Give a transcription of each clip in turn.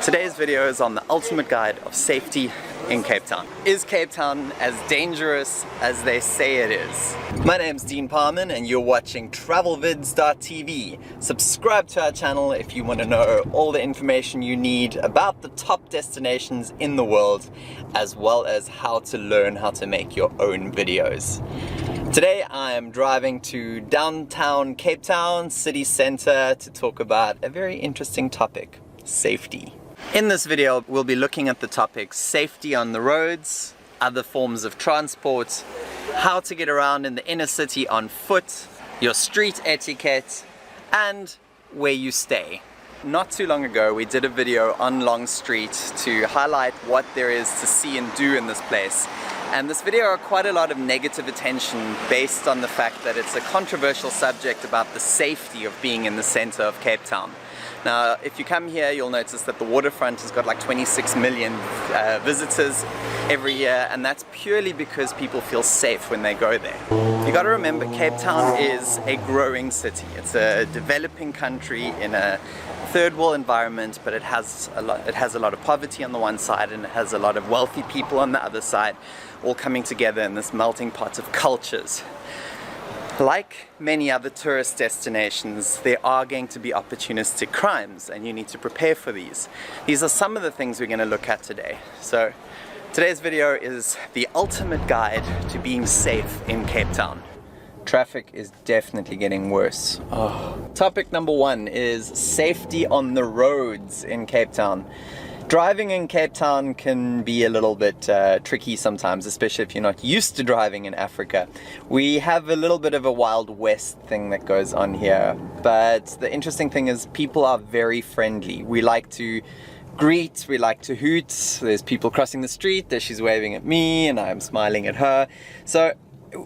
Today's video is on the ultimate guide of safety in Cape Town. Is Cape Town as dangerous as they say it is? My name's Dean Parman and you're watching TravelVids.tv. Subscribe to our channel if you want to know all the information you need about the top destinations in the world, as well as how to learn how to make your own videos. Today I am driving to downtown Cape Town city center to talk about a very interesting topic: safety. In this video we'll be looking at the topics safety on the roads, other forms of transport, how to get around in the inner city on foot, your street etiquette, and where you stay. Not too long ago we did a video on Long Street to highlight what there is to see and do in this place. And this video got quite a lot of negative attention based on the fact that it's a controversial subject about the safety of being in the center of Cape Town. Now, if you come here, you'll notice that the waterfront has got like 26 million visitors every year, and that's purely because people feel safe when they go there. You got to remember, Cape Town is a growing city. It's a developing country in a third world environment, but it has a lot of poverty on the one side and it has a lot of wealthy people on the other side, all coming together in this melting pot of cultures. Like many other tourist destinations, there are going to be opportunistic crimes and you need to prepare for these. These are some of the things we're going to look at today. So today's video is the ultimate guide to being safe in Cape Town. Traffic is definitely getting worse. Topic number one is safety on the roads in Cape Town. Driving in Cape Town can be a little bit tricky sometimes, especially if you're not used to driving in Africa. We have a little bit of a Wild West thing that goes on here, but the interesting thing is people are very friendly. We like to greet, we like to hoot. There's people crossing the street, there she's waving at me and I'm smiling at her. So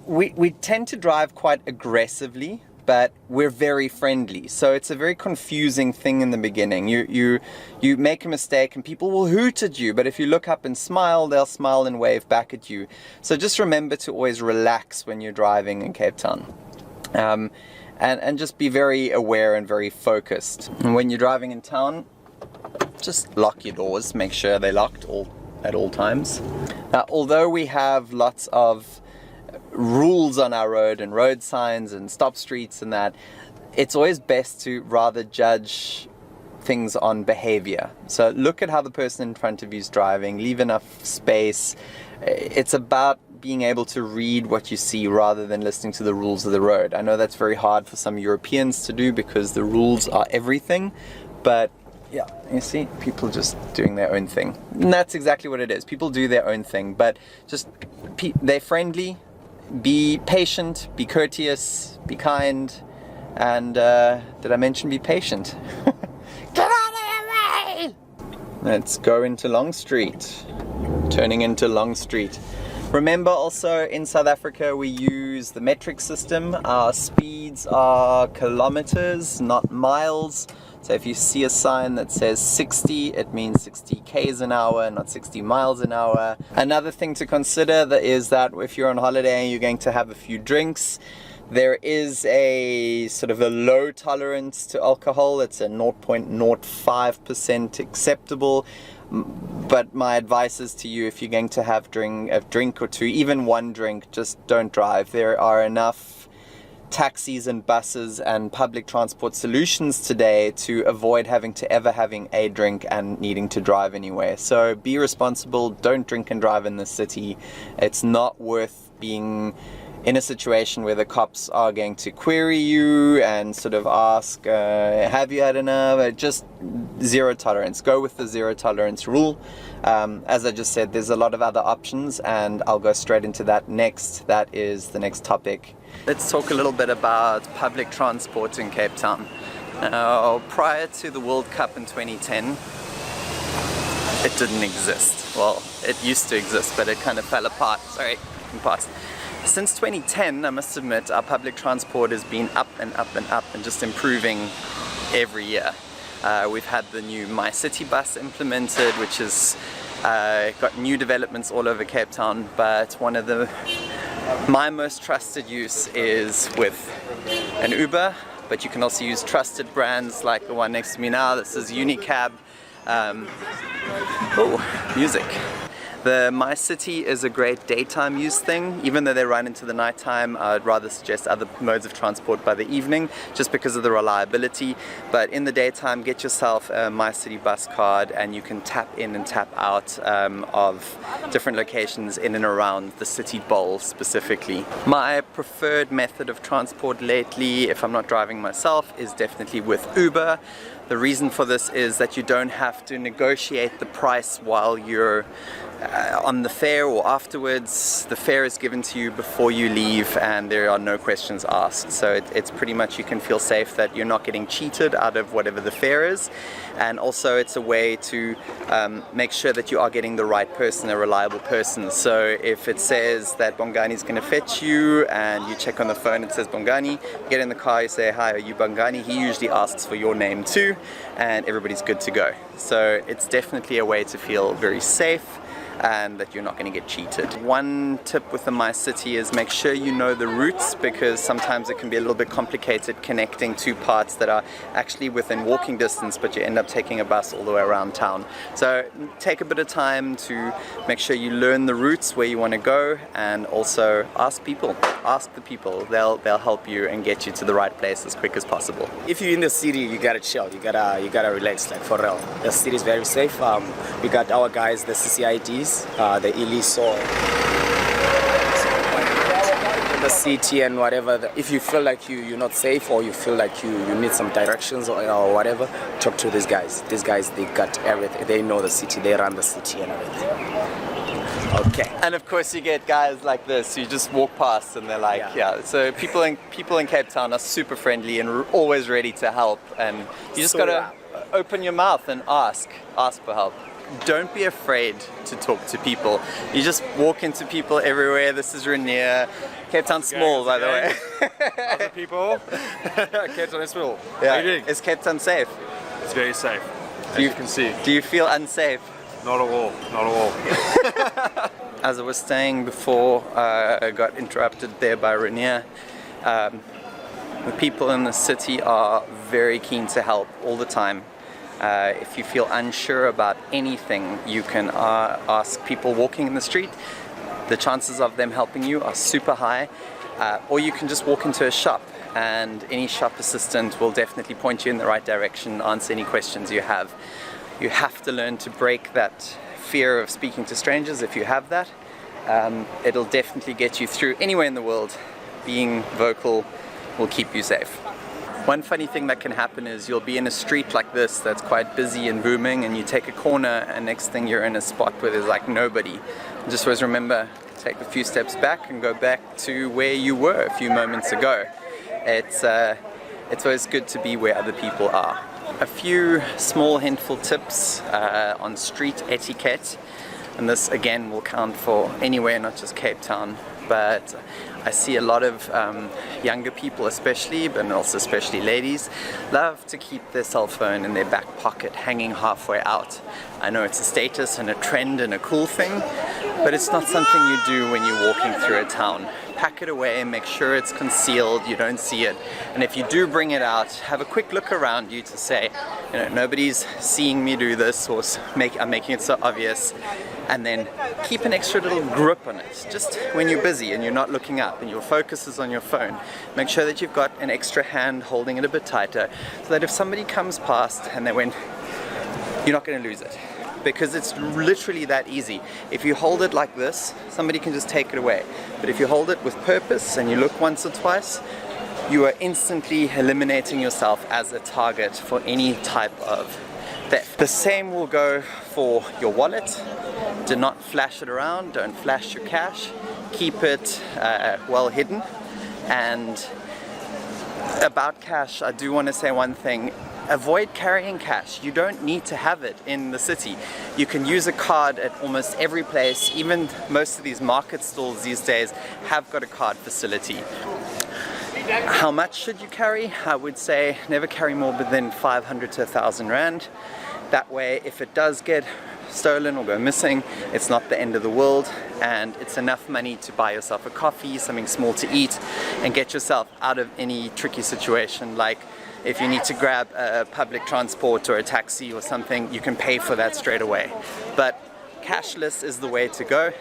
we tend to drive quite aggressively, but we're very friendly. So it's a very confusing thing in the beginning. You make a mistake and people will hoot at you, but if you look up and smile, they'll smile and wave back at you. So just remember to always relax when you're driving in Cape Town. And just be very aware and very focused. And when you're driving in town, just lock your doors, make sure they're locked at all times. Although we have lots of rules on our road and road signs and stop streets and that, it's always best to rather judge things on behavior. So look at how the person in front of you is driving, leave enough space. It's about being able to read what you see rather than listening to the rules of the road. I know that's very hard for some Europeans to do because the rules are everything, but yeah, you see, people just doing their own thing. And that's exactly what it is. People do their own thing, but just they're friendly. Be patient, be courteous, be kind, and did I mention be patient? Get out of the way! Let's go into Long Street. Turning into Long Street. Remember also in South Africa we use the metric system. Our speeds are kilometers, not miles. So if you see a sign that says 60, it means 60 k's an hour, not 60 miles an hour. Another thing to consider is that if you're on holiday and you're going to have a few drinks, there is a sort of a low tolerance to alcohol. It's a 0.05% acceptable. But my advice is to you, if you're going to have a drink or two, even one drink, just don't drive. There are enough taxis and buses and public transport solutions today to avoid having a drink and needing to drive anyway. So be responsible, don't drink and drive in the city. It's not worth being in a situation where the cops are going to query you and sort of ask, have you had enough? Just zero tolerance. Go with the zero tolerance rule. As I just said, there's a lot of other options and I'll go straight into that next. That is the next topic. Let's talk a little bit about public transport in Cape Town. Prior to the World Cup in 2010, it didn't exist. Well, it used to exist, but it kind of fell apart. Sorry, past. Since 2010, I must admit, our public transport has been up and up and up and just improving every year. We've had the new My City bus implemented, which has got new developments all over Cape Town, but my most trusted use is with an Uber, but you can also use trusted brands like the one next to me now. This is Unicab. Oh, music. The My City is a great daytime use thing. Even though they run into the nighttime, I'd rather suggest other modes of transport by the evening just because of the reliability. But in the daytime, get yourself a My City bus card and you can tap in and tap out of different locations in and around the city bowl specifically. My preferred method of transport lately, if I'm not driving myself, is definitely with Uber. The reason for this is that you don't have to negotiate the price while you're on the fare or afterwards. The fare is given to you before you leave and there are no questions asked. So it's pretty much, you can feel safe that you're not getting cheated out of whatever the fare is. And also it's a way to make sure that you are getting the right person, a reliable person. So if it says that Bongani is going to fetch you and you check on the phone, it says Bongani, get in the car, you say, hi, are you Bongani? He usually asks for your name too and everybody's good to go. So it's definitely a way to feel very safe and that you're not going to get cheated. One tip with the My City is make sure you know the routes, because sometimes it can be a little bit complicated connecting two parts that are actually within walking distance, but you end up taking a bus all the way around town. So take a bit of time to make sure you learn the routes where you want to go, and also ask people. Ask the people. They'll help you and get you to the right place as quick as possible. If you're in the city, you gotta chill. You gotta relax, like for real. The city is very safe. We got our guys, the CCIDs. The ELISO, the city and whatever. If you feel like you're not safe or you feel like you need some directions or whatever, talk to these guys. These guys, they got everything. They know the city, they run the city and everything. Okay. And of course you get guys like this who just walk past and they're like, yeah. So people in Cape Town are super friendly and always ready to help, and you just gotta open your mouth and ask for help. Don't be afraid to talk to people. You just walk into people everywhere. This is Rainier. Cape Town's small, by the way. Other people. Cape Town is small. Yeah. How are you doing? Is Cape Town safe? It's very safe, as you can see. Do you feel unsafe? Not at all. Not at all. As I was saying before, I got interrupted there by Rainier. The people in the city are very keen to help all the time. If you feel unsure about anything, you can ask people walking in the street. The chances of them helping you are super high. Or you can just walk into a shop and any shop assistant will definitely point you in the right direction, answer any questions you have. You have to learn to break that fear of speaking to strangers if you have that. It'll definitely get you through anywhere in the world. Being vocal will keep you safe. One funny thing that can happen is you'll be in a street like this that's quite busy and booming, and you take a corner and next thing you're in a spot where there's like nobody. Just always remember, take a few steps back and go back to where you were a few moments ago. It's always good to be where other people are. A few small handful tips on street etiquette, and this again will count for anywhere, not just Cape Town. But I see a lot of younger people especially, but also especially ladies, love to keep their cell phone in their back pocket hanging halfway out. I know it's a status and a trend and a cool thing, but it's not something you do when you're walking through a town. Pack it away and make sure it's concealed, you don't see it. And if you do bring it out, have a quick look around you to say, you know, nobody's seeing me do this, or I'm making it so obvious. And then keep an extra little grip on it. Just when you're busy and you're not looking up and your focus is on your phone, make sure that you've got an extra hand holding it a bit tighter, so that if somebody comes past and they went, you're not going to lose it. Because it's literally that easy. If you hold it like this, somebody can just take it away. But if you hold it with purpose and you look once or twice, you are instantly eliminating yourself as a target for any type of theft. The same will go for your wallet. Do not flash it around, don't flash your cash. Keep it well hidden. And about cash, I do want to say one thing. Avoid carrying cash. You don't need to have it in the city. You can use a card at almost every place. Even most of these market stalls these days have got a card facility. How much should you carry? I would say never carry more than 500 to 1,000 Rand. That way, if it does get stolen or go missing, it's not the end of the world, and it's enough money to buy yourself a coffee, something small to eat, and get yourself out of any tricky situation like if you need to grab a public transport or a taxi or something, you can pay for that straight away. But cashless is the way to go.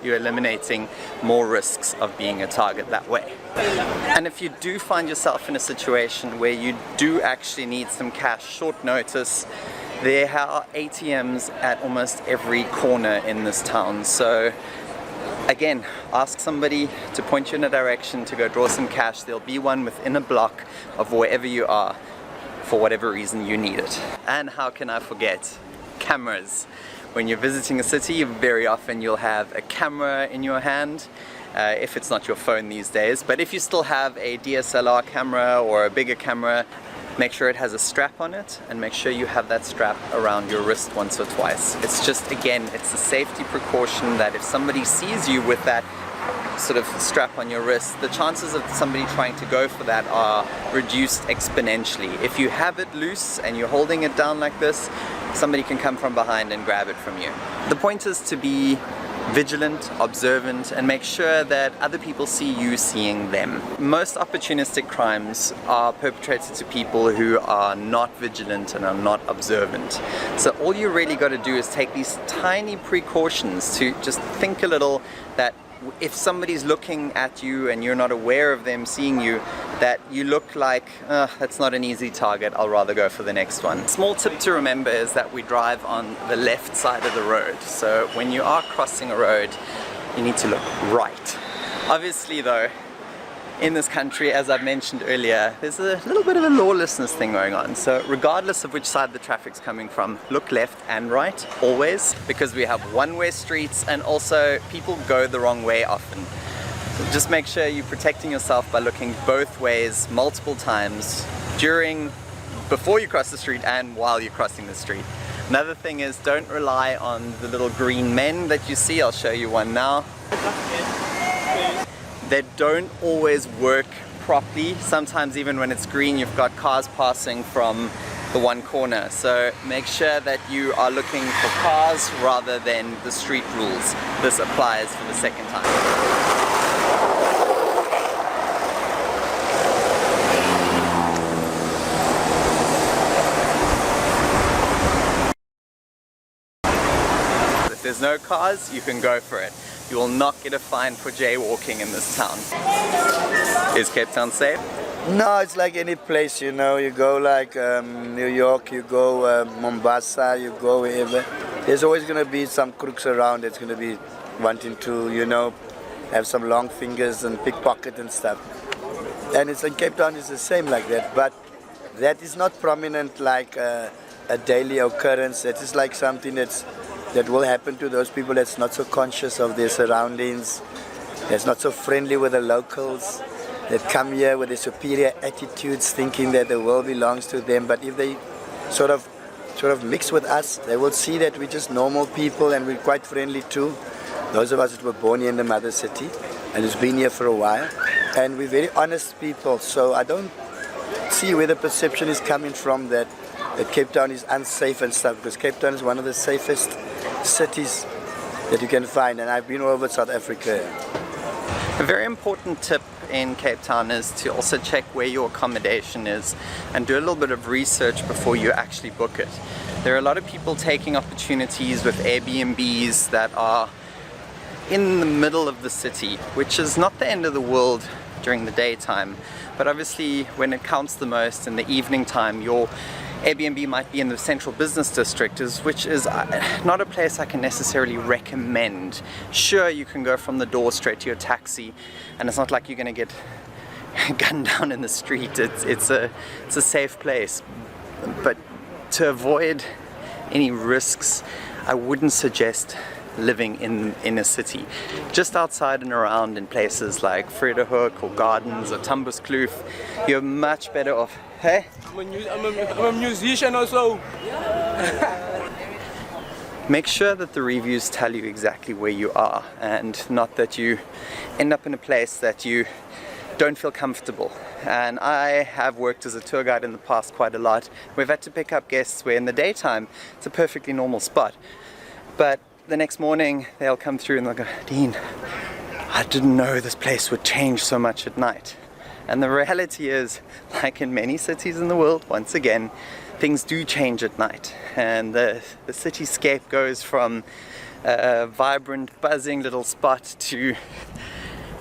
You're eliminating more risks of being a target that way. And if you do find yourself in a situation where you do actually need some cash short notice, there are ATMs at almost every corner in this town. So again, ask somebody to point you in a direction to go draw some cash. There'll be one within a block of wherever you are for whatever reason you need it. And how can I forget? Cameras. When you're visiting a city, very often you'll have a camera in your hand, if it's not your phone these days. But if you still have a DSLR camera or a bigger camera, make sure it has a strap on it, and make sure you have that strap around your wrist once or twice. It's just, again, it's a safety precaution that if somebody sees you with that sort of strap on your wrist, the chances of somebody trying to go for that are reduced exponentially. If you have it loose and you're holding it down like this, somebody can come from behind and grab it from you. The point is to be vigilant, observant, and make sure that other people see you seeing them. Most opportunistic crimes are perpetrated to people who are not vigilant and are not observant. So all you really got to do is take these tiny precautions to just think a little, that if somebody's looking at you and you're not aware of them seeing you, that you look like, that's not an easy target, I'll rather go for the next one. Small tip to remember is that we drive on the left side of the road. So when you are crossing a road, you need to look right. Obviously though, in this country, as I've mentioned earlier, there's a little bit of a lawlessness thing going on. So regardless of which side the traffic's coming from, look left and right, always, because we have one-way streets and also people go the wrong way often. So just make sure you're protecting yourself by looking both ways multiple times before you cross the street and while you're crossing the street. Another thing is, don't rely on the little green men that you see. I'll show you one now. They don't always work properly. Sometimes even when it's green, you've got cars passing from the one corner. So make sure that you are looking for cars rather than the street rules. This applies for the second time. If there's no cars, you can go for it. You will not get a fine for jaywalking in this town. Is Cape Town safe? No, it's like any place, you know. You go like New York, you go Mombasa, you go wherever. There's always going to be some crooks around that's going to be wanting to, you know, have some long fingers and pickpocket and stuff. And it's in Cape Town, it's the same like that. But that is not prominent like a daily occurrence. That is like something that will happen to those people that's not so conscious of their surroundings, that's not so friendly with the locals, that come here with their superior attitudes thinking that the world belongs to them. But if they sort of mix with us, they will see that we're just normal people and we're quite friendly too. Those of us that were born here in the mother city and who's been here for a while. And we're very honest people, so I don't see where the perception is coming from that Cape Town is unsafe and stuff, because Cape Town is one of the safest cities that you can find, and I've been all over South Africa. A very important tip in Cape Town is to also check where your accommodation is and do a little bit of research before you actually book it. There are a lot of people taking opportunities with Airbnbs that are in the middle of the city, which is not the end of the world during the daytime, but obviously when it counts the most in the evening time, your Airbnb might be in the central business district, which is not a place I can necessarily recommend. Sure, you can go from the door straight to your taxi, and it's not like you're going to get gunned down in the street. It's a safe place, but to avoid any risks, I wouldn't suggest living in a city. Just outside and around in places like Vredehok or Gardens or Tambuskloof, you're much better off. Hey? I'm a musician also. Make sure that the reviews tell you exactly where you are, and not that you end up in a place that you don't feel comfortable. And I have worked as a tour guide in the past quite a lot. We've had to pick up guests where in the daytime it's a perfectly normal spot, but the next morning they'll come through and they'll go, "Dean, I didn't know this place would change so much at night." And the reality is, like in many cities in the world, once again, things do change at night. And the cityscape goes from a vibrant, buzzing little spot to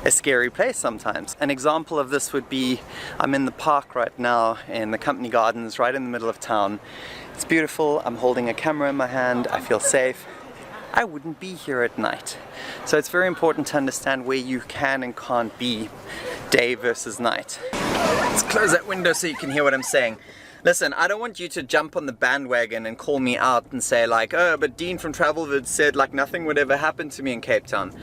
a scary place sometimes. An example of this would be, I'm in the park right now in the company gardens right in the middle of town. It's beautiful, I'm holding a camera in my hand, I feel safe. I wouldn't be here at night. So it's very important to understand where you can and can't be day versus night. Let's close that window so you can hear what I'm saying. Listen, I don't want you to jump on the bandwagon and call me out and say like, oh, but Dean from TravelVid said like nothing would ever happen to me in Cape Town.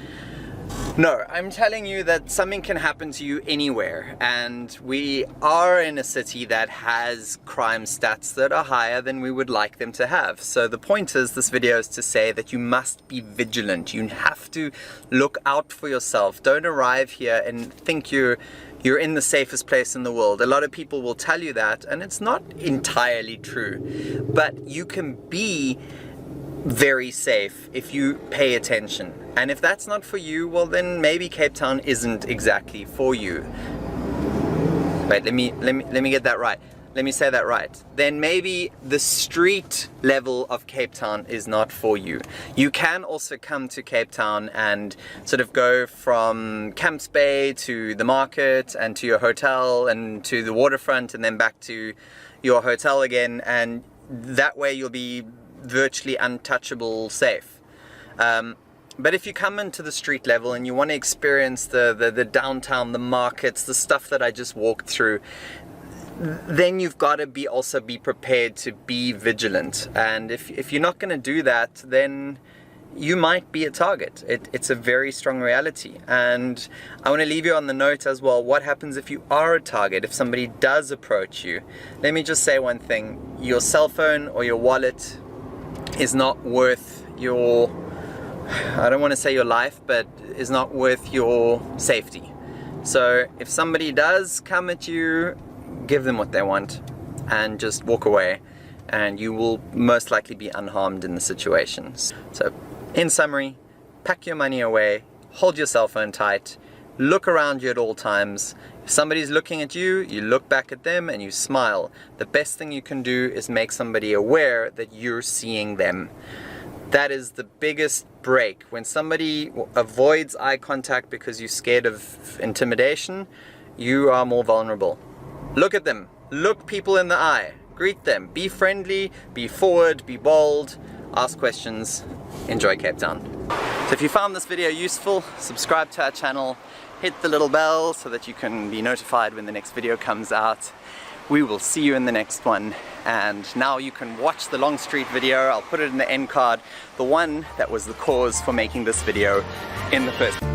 No, I'm telling you that something can happen to you anywhere, and we are in a city that has crime stats that are higher than we would like them to have. So the point is, this video is to say that you must be vigilant. You have to look out for yourself. Don't arrive here and think you're in the safest place in the world. A lot of people will tell you that, and it's not entirely true. But you can be very safe if you pay attention. And if that's not for you, well then maybe Cape Town isn't exactly for you. Wait, let me get that right. Let me say that right. Then maybe the street level of Cape Town is not for you. You can also come to Cape Town and sort of go from Camps Bay to the market and to your hotel and to the waterfront and then back to your hotel again, and that way you'll be virtually untouchable safe. But if you come into the street level and you want to experience the downtown, the markets, the stuff that I just walked through, then you've got to also be prepared to be vigilant. And if you're not going to do that, then you might be a target. It's a very strong reality. And I want to leave you on the note as well, what happens if you are a target, if somebody does approach you? Let me just say one thing. Your cell phone or your wallet is not worth your, I don't want to say your life, but is not worth your safety. So if somebody does come at you, give them what they want and just walk away, and you will most likely be unharmed in the situation. So in summary, pack your money away, hold your cell phone tight, look around you at all times. If somebody's looking at you, you look back at them and you smile. The best thing you can do is make somebody aware that you're seeing them. That is the biggest break. When somebody avoids eye contact because you're scared of intimidation, you are more vulnerable. Look at them. Look people in the eye. Greet them. Be friendly, be forward, be bold, ask questions. Enjoy Cape Town. So if you found this video useful, subscribe to our channel, hit the little bell so that you can be notified when the next video comes out. We will see you in the next one. And now you can watch the Long Street video. I'll put it in the end card, the one that was the cause for making this video in the first place.